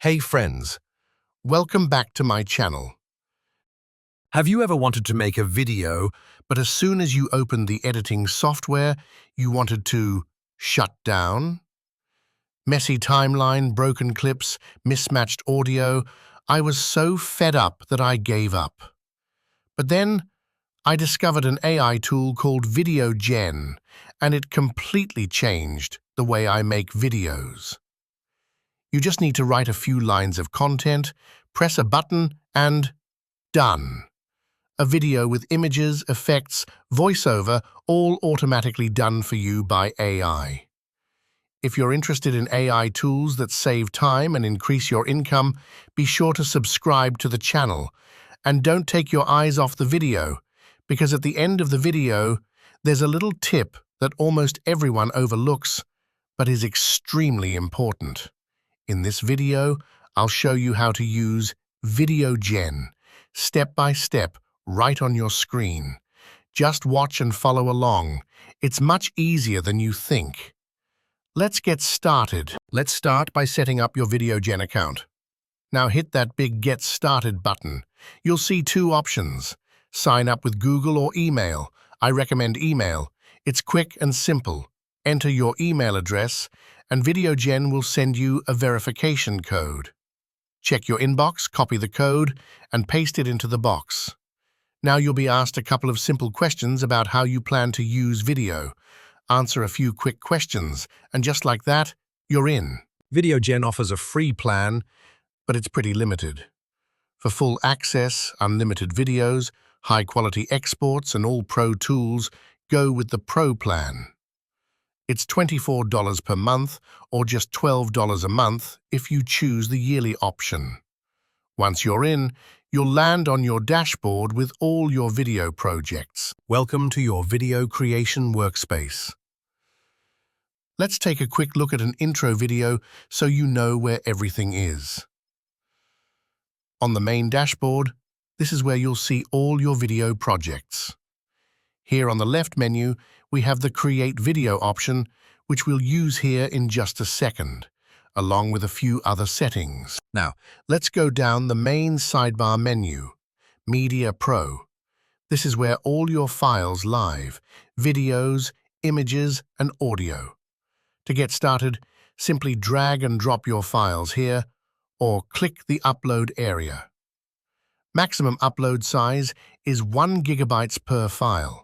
Hey friends, welcome back to my channel. Have you ever wanted to make a video, but as soon as you opened the editing software, you wanted to shut down? Messy timeline, broken clips, mismatched audio. I was so fed up that I gave up. But then I discovered an AI tool called VideoGen, and it completely changed the way I make videos. You just need to write a few lines of content, press a button, and done. A video with images, effects, voiceover, all automatically done for you by AI. If you're interested in AI tools that save time and increase your income, be sure to subscribe to the channel. And don't take your eyes off the video, because at the end of the video, there's a little tip that almost everyone overlooks, but is extremely important. In this video, I'll show you how to use VideoGen, step by step, right on your screen. Just watch and follow along. It's much easier than you think. Let's get started. Let's start by setting up your VideoGen account. Now hit that big Get Started button. You'll see two options. Sign up with Google or email. I recommend email. It's quick and simple. Enter your email address, and VideoGen will send you a verification code. Check your inbox, copy the code, and paste it into the box. Now you'll be asked a couple of simple questions about how you plan to use video. Answer a few quick questions, and just like that, you're in. VideoGen offers a free plan, but it's pretty limited. For full access, unlimited videos, high-quality exports, and all pro tools, go with the Pro plan. It's $24 per month or just $12 a month if you choose the yearly option. Once you're in, you'll land on your dashboard with all your video projects. Welcome to your video creation workspace. Let's take a quick look at an intro video so you know where everything is. On the main dashboard, this is where you'll see all your video projects. Here on the left menu, we have the Create Video option, which we'll use here in just a second, along with a few other settings. Now, let's go down the main sidebar menu, Media Pro. This is where all your files live, videos, images, and audio. To get started, simply drag and drop your files here, or click the Upload area. Maximum upload size is 1 GB per file.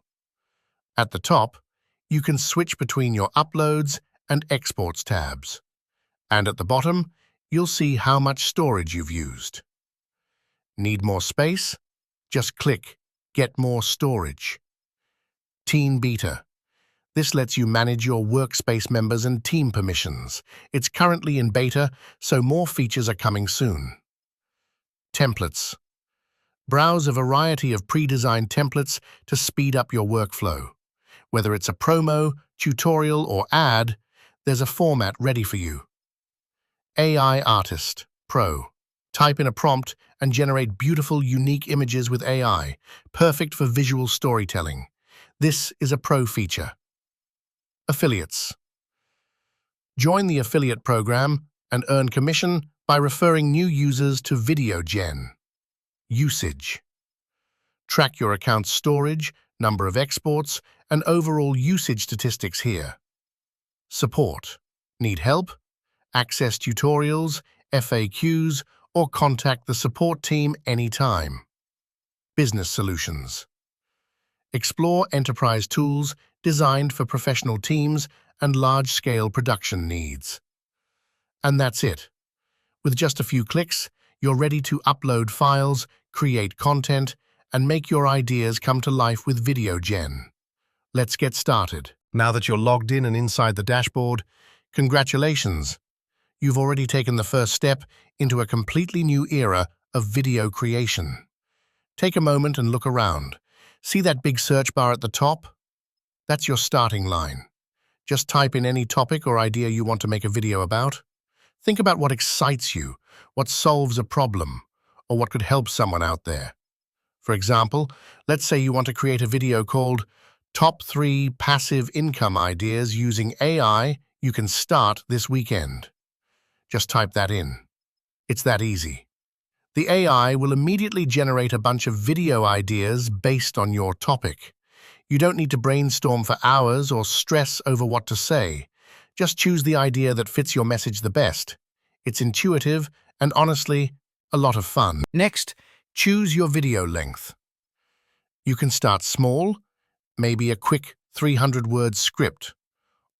At the top, you can switch between your Uploads and Exports tabs. And at the bottom, you'll see how much storage you've used. Need more space? Just click Get More Storage. Teen Beta. This lets you manage your workspace members and team permissions. It's currently in beta, so more features are coming soon. Templates. Browse a variety of pre-designed templates to speed up your workflow. Whether it's a promo, tutorial, or ad, there's a format ready for you. AI Artist Pro. Type in a prompt and generate beautiful, unique images with AI, perfect for visual storytelling. This is a pro feature. Affiliates. Join the affiliate program and earn commission by referring new users to VideoGen. Usage. Track your account's storage, number of exports, and overall usage statistics here. Support. Need help? Access tutorials, FAQs, or contact the support team anytime. Business solutions. Explore enterprise tools designed for professional teams and large-scale production needs. And that's it. With just a few clicks, you're ready to upload files, create content, and make your ideas come to life with VideoGen. Let's get started. Now that you're logged in and inside the dashboard, congratulations! You've already taken the first step into a completely new era of video creation. Take a moment and look around. See that big search bar at the top? That's your starting line. Just type in any topic or idea you want to make a video about. Think about what excites you, what solves a problem, or what could help someone out there. For example, let's say you want to create a video called Top 3 Passive Income Ideas Using AI You Can Start This Weekend. Just type that in. It's that easy. The AI will immediately generate a bunch of video ideas based on your topic. You don't need to brainstorm for hours or stress over what to say. Just choose the idea that fits your message the best. It's intuitive and, honestly, a lot of fun. Next, choose your video length. You can start small, maybe a quick 300-word script.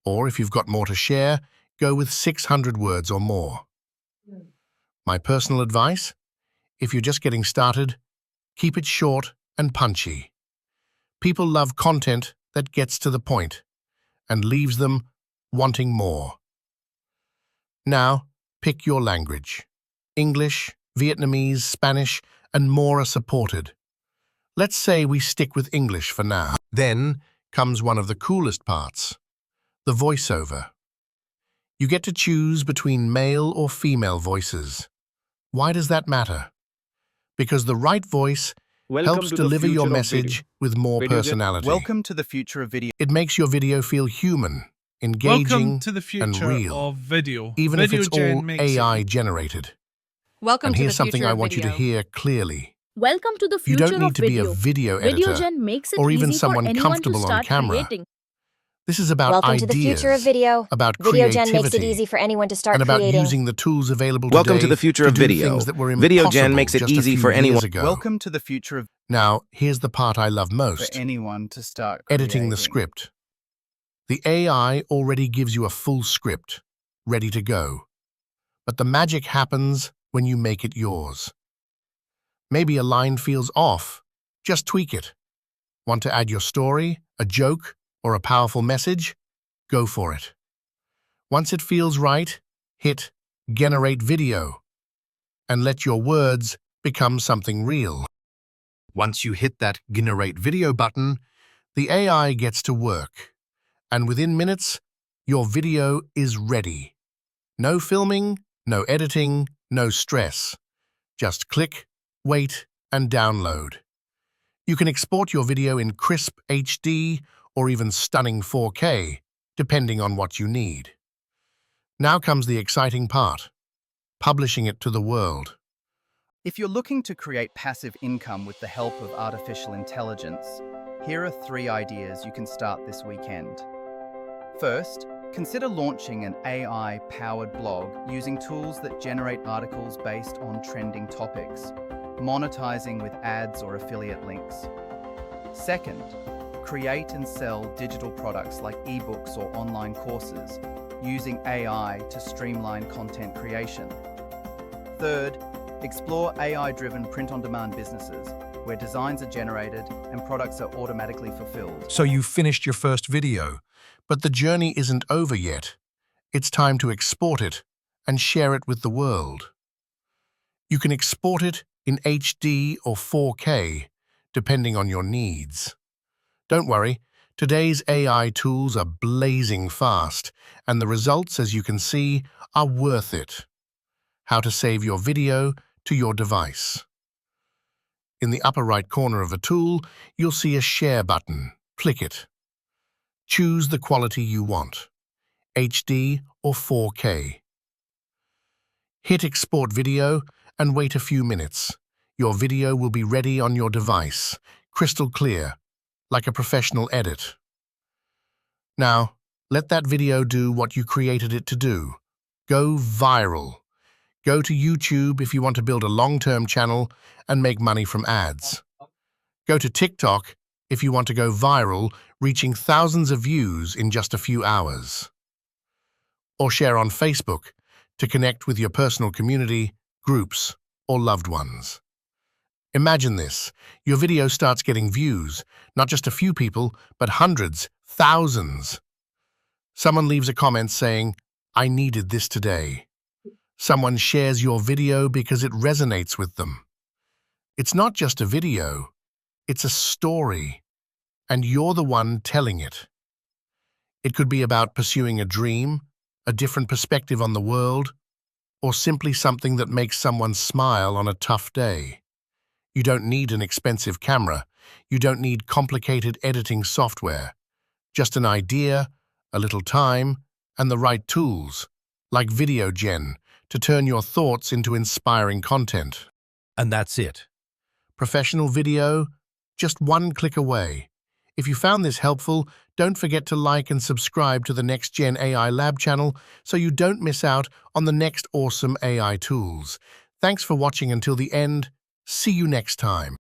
Or if you've got more to share, go with 600 words or more. My personal advice? If you're just getting started, keep it short and punchy. People love content that gets to the point and leaves them wanting more. Now, pick your language. English, Vietnamese, Spanish, and more are supported. Let's say we stick with English for now. Then comes one of the coolest parts, the voiceover. You get to choose between male or female voices. Why does that matter? Because the right voice helps deliver your message with more personality. Welcome to the future of video. It makes your video feel human, engaging, and real, of video. even if it's VideoGen all makes AI generated. Welcome And to here's the something future I of want you to video. hear clearly. Welcome to the You future don't need of to be video. a video editor VideoGen makes it or even easy someone for anyone comfortable to on start camera. creating. This is about Welcome ideas, to the future of video. about VideoGen creativity, makes it easy for anyone to start and about creating. using the tools available Welcome today to the future to of do video. things that were VideoGen impossible makes it just a easy few for anyone. years ago. Welcome to the future of Now, here's the part I love for most, anyone to start editing the creating. script. The AI already gives you a full script, ready to go. But the magic happens when you make it yours. Maybe a line feels off. Just tweak it. Want to add your story, a joke, or a powerful message? Go for it. Once it feels right, hit Generate Video and let your words become something real. Once you hit that Generate Video button, the AI gets to work, and within minutes, your video is ready. No filming, no editing, no stress. Just click, wait, and download. You can export your video in crisp HD or even stunning 4K, depending on what you need. Now comes the exciting part, publishing it to the world. If you're looking to create passive income with the help of artificial intelligence, here are 3 ideas you can start this weekend. First, consider launching an AI-powered blog using tools that generate articles based on trending topics, monetizing with ads or affiliate links. Second, create and sell digital products like ebooks or online courses, using AI to streamline content creation. Third, explore AI-driven print-on-demand businesses, where designs are generated and products are automatically fulfilled. So you've finished your first video, but the journey isn't over yet. It's time to export it and share it with the world. You can export it in HD or 4K, depending on your needs. Don't worry, today's AI tools are blazing fast, and the results, as you can see, are worth it. How to save your video to your device. In the upper right corner of a tool, you'll see a Share button. Click it. Choose the quality you want, HD or 4K. Hit Export Video and wait a few minutes. Your video will be ready on your device, crystal clear, like a professional edit. Now, let that video do what you created it to do. Go viral. Go to YouTube if you want to build a long-term channel and make money from ads. Go to TikTok if you want to go viral, reaching thousands of views in just a few hours. Or share on Facebook to connect with your personal community, groups, or loved ones. Imagine this. Your video starts getting views, not just a few people, but hundreds, thousands. Someone leaves a comment saying, "I needed this today." Someone shares your video because it resonates with them. It's not just a video, it's a story, and you're the one telling it. It could be about pursuing a dream, a different perspective on the world, or simply something that makes someone smile on a tough day. You don't need an expensive camera. You don't need complicated editing software. Just an idea, a little time, and the right tools, like VideoGen, to turn your thoughts into inspiring content. And that's it. Professional video, just one click away. If you found this helpful, don't forget to like and subscribe to the Next Gen AI Lab channel so you don't miss out on the next awesome AI tools. Thanks for watching until the end. See you next time.